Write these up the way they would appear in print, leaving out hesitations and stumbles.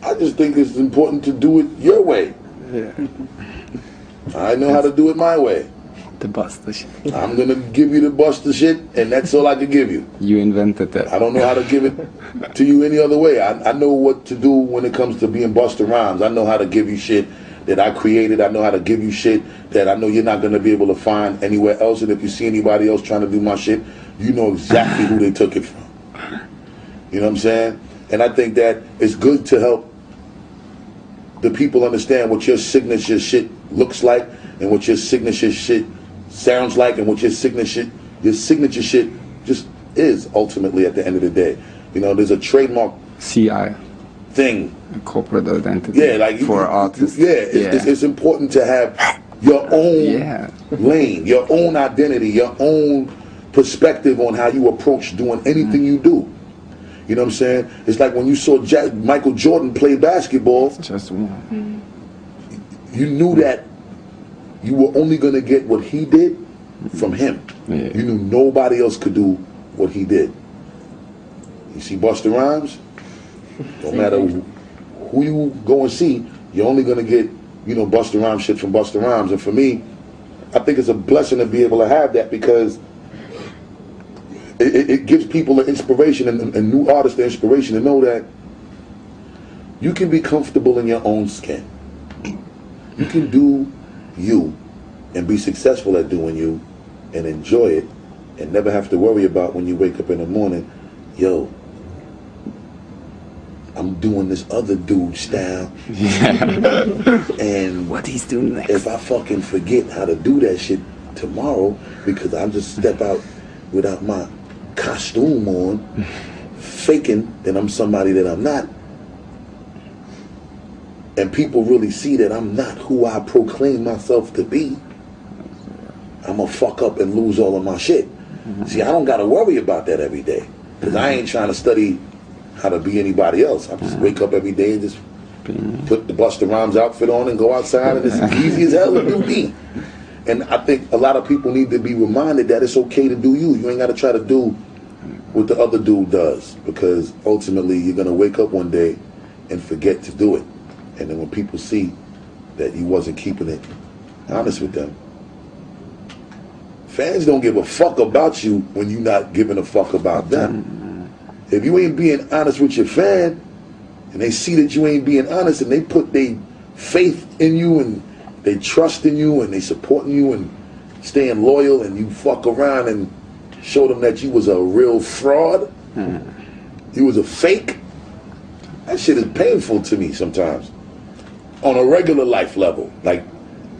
I just think it's important to do it your way. Yeah. I know how to do it my way. The Busta shit. I'm gonna give you the Busta shit, and that's all I can give you. You invented that. I don't know how to give it to you any other way. I know what to do when it comes to being Busta Rhymes. I know how to give you shit that I created. I know how to give you shit that I know you're not gonna be able to find anywhere else. And if you see anybody else trying to do my shit, you know exactly who they took it from. You know what I'm saying? And I think that it's good to help the people understand what your signature shit looks like and what your signature shit sounds like and what your signature shit just is ultimately at the end of the day. You know, there's a trademark CI thing. A corporate identity. Yeah, like for artists. It's important to have your own lane, your own identity, your own perspective on how you approach doing anything you do. You know what I'm saying? It's like when you saw Michael Jordan play basketball. Just one. You knew that you were only going to get what he did from him. Yeah. You knew nobody else could do what he did. You see Busta Rhymes? No matter who you go and see, you're only going to get, you know, Busta Rhymes shit from Busta Rhymes. And for me, I think it's a blessing to be able to have that because it gives people an inspiration and new artists the inspiration to know that you can be comfortable in your own skin. You can do you and be successful at doing you and enjoy it and never have to worry about when you wake up in the morning, yo, I'm doing this other dude style. And what he's doing next. If I fucking forget how to do that shit tomorrow because I just step out without my costume on, faking that I'm somebody that I'm not, and people really see that I'm not who I proclaim myself to be, I'm gonna fuck up and lose all of my shit. See, I don't gotta worry about that every day because I ain't trying to study how to be anybody else. I just wake up every day and just put the Busta Rhymes outfit on and go outside, and it's easy as hell to do me. And I think a lot of people need to be reminded that it's okay to do you. You ain't got to try to do what the other dude does because ultimately you're going to wake up one day and forget to do it. And then when people see that you wasn't keeping it honest with them, fans don't give a fuck about you when you're not giving a fuck about them. If you ain't being honest with your fan and they see that you ain't being honest and they put their faith in you and they trust in you and they supporting you and staying loyal and you fuck around and show them that you was a real fraud, you was a fake, that shit is painful to me sometimes. On a regular life level. Like,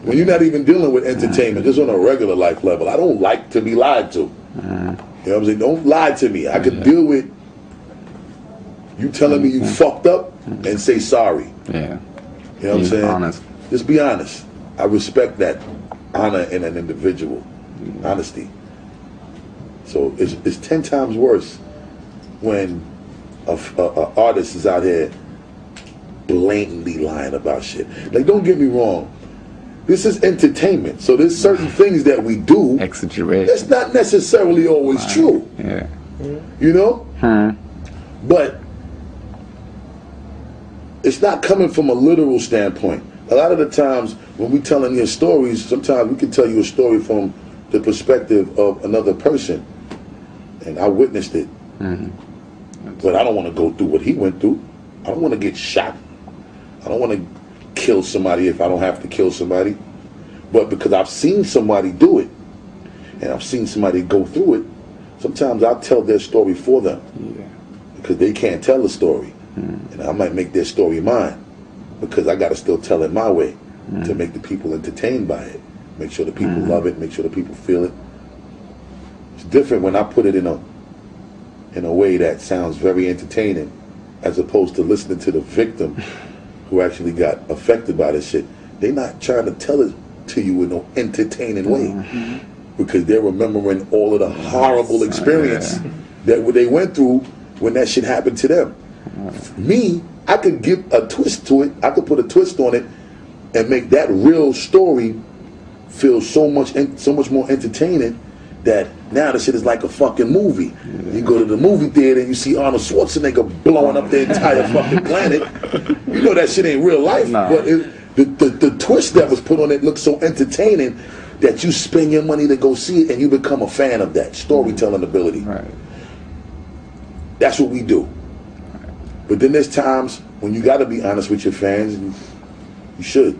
when you're not even dealing with entertainment, just on a regular life level, I don't like to be lied to. You know what I'm saying? Don't lie to me. I could deal with you telling me you fucked up and say sorry. Yeah. You know what I'm saying? Honest. Just be honest. I respect that honor in an individual. Honesty. So it's 10 times worse when a artist is out here blatantly lying about shit. Like, don't get me wrong. This is entertainment. So there's certain things that we do. Exaggeration. That's not necessarily always true. Yeah. You know? But it's not coming from a literal standpoint. A lot of the times when we telling your stories, sometimes we can tell you a story from the perspective of another person. And I witnessed it. But I don't want to go through what he went through. I don't want to get shot. I don't want to kill somebody if I don't have to kill somebody. But because I've seen somebody do it, and I've seen somebody go through it, sometimes I'll tell their story for them. Because they can't tell the story. And I might make their story mine. Because I got to still tell it my way to make the people entertained by it. Make sure the people love it, make sure the people feel it. It's different when I put it in a way that sounds very entertaining as opposed to listening to the victim who actually got affected by this shit. They're not trying to tell it to you in no entertaining way because they're remembering all of the horrible experience that they went through when that shit happened to them. Me, I could give a twist to it. I could put a twist on it and make that real story feel so much more entertaining that now the shit is like a fucking movie. You go to the movie theater and you see Arnold Schwarzenegger blowing up the entire fucking planet. You know that shit ain't real life, Nah. but the twist that was put on it looks so entertaining that you spend your money to go see it and you become a fan of that storytelling ability. Right. That's what we do. But then there's times when you got to be honest with your fans, and you should. You know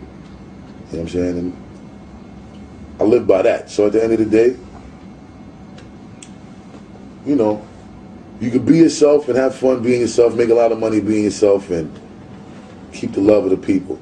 what I'm saying? And I live by that. So at the end of the day, you know, you can be yourself and have fun being yourself, make a lot of money being yourself, and keep the love of the people.